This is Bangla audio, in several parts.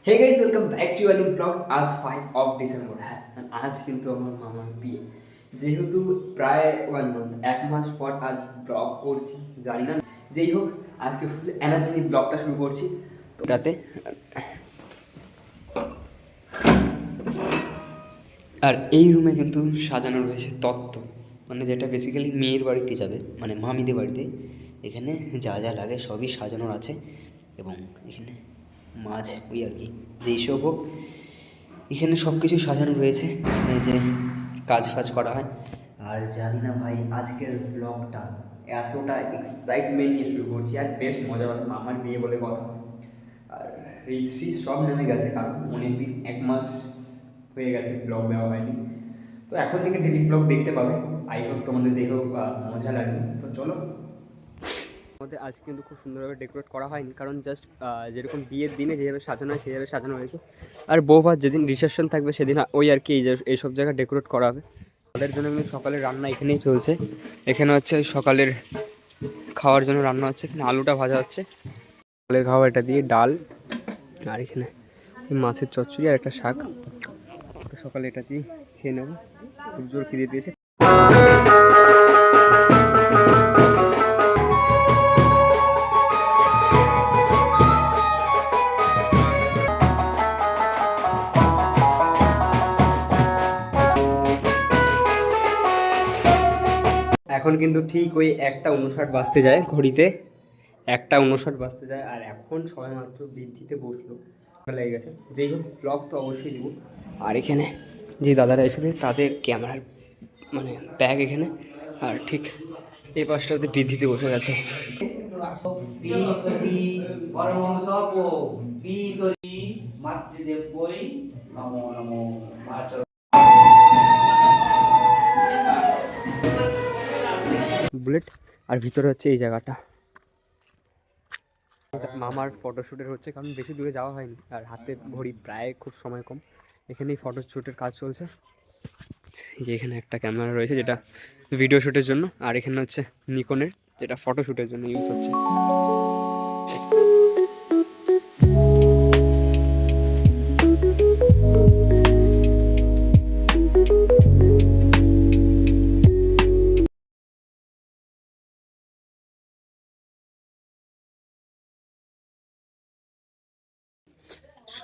Hey guys, welcome back to new blog. আজ 5 অফ ডিসেম্বর। হ্যাঁ, আজ কিন্তু আমার মামার বিয়ে। যেহেতু প্রায় 1 মান্থ, 1 মাস পর আজ ব্লগ করছি, জানি না, যেই হোক আজকে ফুল এনার্জি নিয়ে ব্লগটা শুরু করছি। তো রাতে আর এই রুমে কিন্তু সাজানো রয়েছে তত্ত্ব, মানে যেটা বেসিক্যালি মেয়ের বাড়িতে যাবে, মানে মামিদের বাড়িতে। এখানে যা যা লাগে সবই সাজানোর আছে, এবং এখানে মাছ ওই আর কি যেই সব হোক, এখানে সব কিছু সাজানো রয়েছে, এখানে যে কাজ ফাজ করা হয়। আর জানি না ভাই, আজকের ব্লগটা এতটা এক্সাইটমেন্ট নিয়ে শুরু করছি, আর বেশ মজা হবে। আমার বিয়ে বলে কথা। আর রিচ ফিচ সব নেমে গেছে, কারণ অনেক দিন, 1 মাস হয়ে গেছে ব্লগ দেওয়া হয়নি। তো এখন থেকে ডেলি ব্লগ দেখতে পাবে। আই হোপ তোমাদের দেখেও মজা লাগবে। তো চলো। মধ্যে আজ কিন্তু খুব সুন্দরভাবে ডেকোরেট করা হয়নি, কারণ জাস্ট যেরকম বিয়ের দিনে যেভাবে সাজানো হয় সেইভাবে সাজানো হয়েছে। আর বউভাত যেদিন রিসেপশন থাকবে সেদিন ওই আর কি এইসব জায়গায় ডেকোরেট করা হবে। তাদের জন্য কিন্তু সকালের রান্না এখানেই চলছে। এখানে হচ্ছে সকালের খাওয়ার জন্য রান্না হচ্ছে। এখানে আলুটা ভাজা হচ্ছে, সকালের খাওয়া এটা দিয়ে ডাল, আর এখানে মাছের চচ্চড়ি আর একটা শাক। তো সকালে এটা দিয়ে খেয়ে নেবো, খুব জোর খিদে দিয়েছে। এখন কিন্তু ঠিক ওই 1:59 বাজতে যায় ঘড়িতে, 1:59 বাজতে যায়। আর এখন সবাই মাত্র বৃদ্ধিতে বসলো, লেগে গেছে। যেই হোক, ব্লগ তো অবশ্যই দেবো। আর এখানে যে দাদারা এসেছে তাদের ক্যামেরার মানে ব্যাগ এখানে, আর ঠিক এই পাশটাতে বৃদ্ধিতে বসে গেছে। বুলেট, আর ভিতরে হচ্ছে এই জায়গাটা মামার ফটোশ্যুটের হচ্ছে, কারণ বেশি দূরে যাওয়া হয়নি, আর হাতে ঘড়ি প্রায় খুব সময় কম। এখানেই ফটোশ্যুটের কাজ চলছে। যে এখানে একটা ক্যামেরা রয়েছে যেটা ভিডিও শ্যুটের জন্য, আর এখানে হচ্ছে নিকনের, যেটা ফটোশ্যুটের জন্য ইউজ হচ্ছে।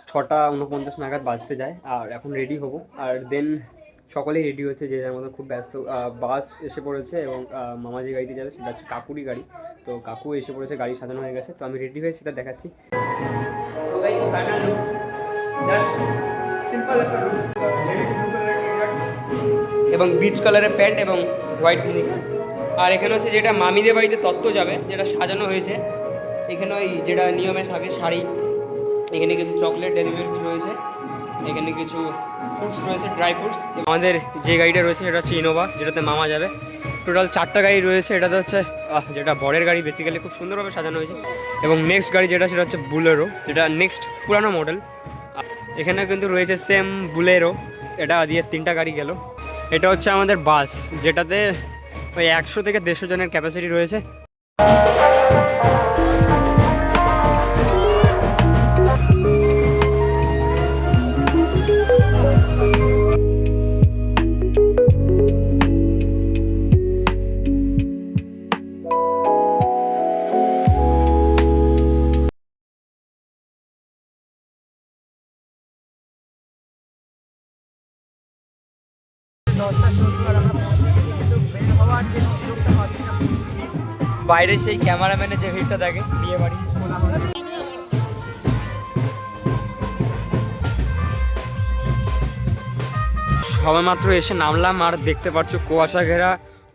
ছটা 49 নাগাদ বাজতে যায়, আর এখন রেডি হব। আর দেন সকলেই রেডি হচ্ছে, যে যার মধ্যে খুব ব্যস্ত। বাস এসে পড়েছে, এবং মামা যে গাড়িতে যাবে সেটা হচ্ছে কাকুরই গাড়ি। তো কাকু এসে পড়েছে, গাড়ি সাজানো হয়ে গেছে। তো আমি রেডি হয়ে সেটা দেখাচ্ছি। এবং বিচ কালারের প্যান্ট এবং হোয়াইট স্নিকার। আর এখানে হচ্ছে যেটা মামিদের বাড়িতে তত্ত্ব যাবে, যেটা সাজানো হয়েছে। এখানে ওই যেটা নিয়মের থাকে শাড়ি, এখানে কিছু চকলেট ডেলিভারি রয়েছে, এখানে কিছু ফ্রুটস রয়েছে, ড্রাই ফ্রুটস। আমাদের যে গাড়িটা রয়েছে সেটা হচ্ছে ইনোভা, যেটাতে মামা যাবে। টোটাল 4টা গাড়ি রয়েছে। এটাতে হচ্ছে যেটা বরের গাড়ি, বেসিক্যালি খুব সুন্দরভাবে সাজানো হয়েছে। এবং নেক্সট গাড়ি যেটা, সেটা হচ্ছে বুলেরো, যেটা নেক্সট পুরানো মডেল। এখানে কিন্তু রয়েছে সেম বুলেরো, এটা দিয়ে 3টা গাড়ি গেল। এটা হচ্ছে আমাদের বাস, যেটাতে ওই 100 থেকে 150 জনের ক্যাপাসিটি রয়েছে। বাইরে সেই ক্যামেরাম্যানের যে ভিড়টা থাকে বিয়ে বাড়ি। সবে মাত্র এসে নামলাম, আর দেখতে পাচ্ছ কুয়াশা ঘেরা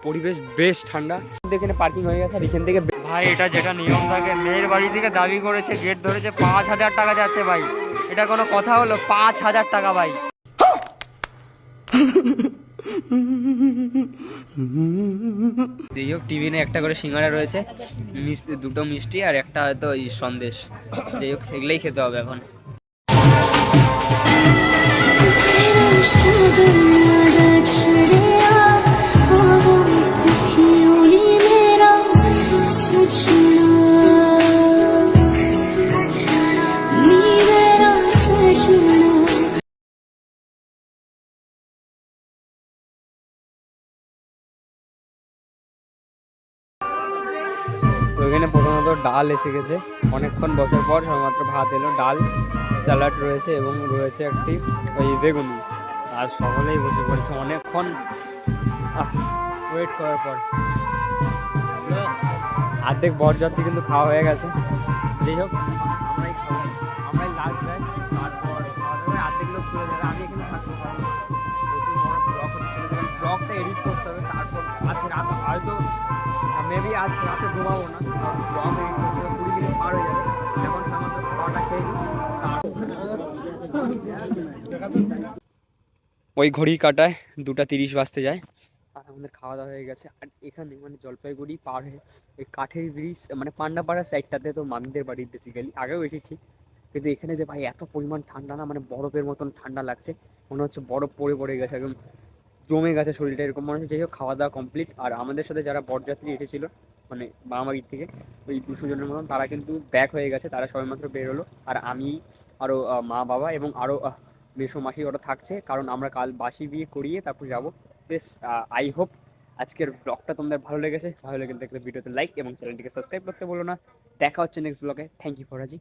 পরিবেশ, বেশ ঠান্ডা। এখানে পার্কিং হয়ে গেছে, আর এখান থেকে ভাই এটা যেটা নিয়ম থাকে, মেয়ের বাড়ি থেকে দাবি করেছে, গেট ধরেছে 5,000 টাকা যাচ্ছে ভাই। এটা কোনো কথা হলো? 5,000 টাকা ভাই। যাই হোক, টিফিনে একটা করে সিঙ্গাড়া রয়েছে, দুটো মিষ্টি, আর একটা হয়তো সন্দেশ। যাই হোক, এগুলোই খেতে হবে এখন। এখানে প্রথমত ডাল এসে গেছে, অনেকক্ষণ বসার পর সবেমাত্র ভাত এলো, ডাল, স্যালাড রয়েছে এবং রয়েছে একটি ওই বেগুনি। আর সকলেই বসে পড়েছে অনেকক্ষণ ওয়েট করার পর। অর্ধেক বরযাত্রী কিন্তু খাওয়া হয়ে গেছে। যাই হোক, আমরাই লাস্ট ব্যাচ। তারপর অর্ধেক লোক চলে যাবে, আমি এখানে থাকতে পারবো। প্রচুর বড় ব্লগ চলে যাবে, ব্লগটা এডিট করতে হবে। তারপর আজ রাত হয়তো মেবি আজ রাতে ঘুমাবো না, কারণ ব্লগ এডিট করতে 20 মিনিট পার হয়ে যাবে। এখন আমাদের খাওয়াটা খেয়ে নিই। ওই ঘড়ি কাটায় 2টা 30 বাজতে যায়, আর আমাদের খাওয়া দাওয়া হয়ে গেছে। আর এখানে মানে জলপাইগুড়ি পার হয়ে এই কাঠের ব্রিজ মানে পান্ডাপাড়া সাইডটাতে তো মামিদের বাড়ি বেসিক্যালি, আগেও এসেছি। কিন্তু এখানে যে ভাই এত পরিমাণ ঠান্ডা না, মানে বরফের মতন ঠান্ডা লাগছে, মনে হচ্ছে বরফ পড়ে পড়ে গেছে, একদম জমে গেছে শরীরটা, এরকম মনে হচ্ছে। যাই হোক, খাওয়া দাওয়া কমপ্লিট। আর আমাদের সাথে যারা বরযাত্রী এসেছিলো মানে মামাবাড়ির থেকে, ওই 200 জনের মতন, তারা কিন্তু ব্যাক হয়ে গেছে, তারা সবেমাত্র বেরোলো। আর আমি আরও মা বাবা এবং আরও মেসো মাসি ওরা থাকছে, কারণ আমরা কাল বাসি বিয়ে করিয়ে তারপর যাবো। বেশ, আই হোপ আজকের ব্লগটা তোমাদের ভালো লেগেছে। ভালো লেগে থাকলে ভিডিওতে লাইক এবং চ্যানেলটিকে সাবস্ক্রাইব করতে বলো না। দেখা হচ্ছে নেক্সট ব্লগে। Thank you for watching.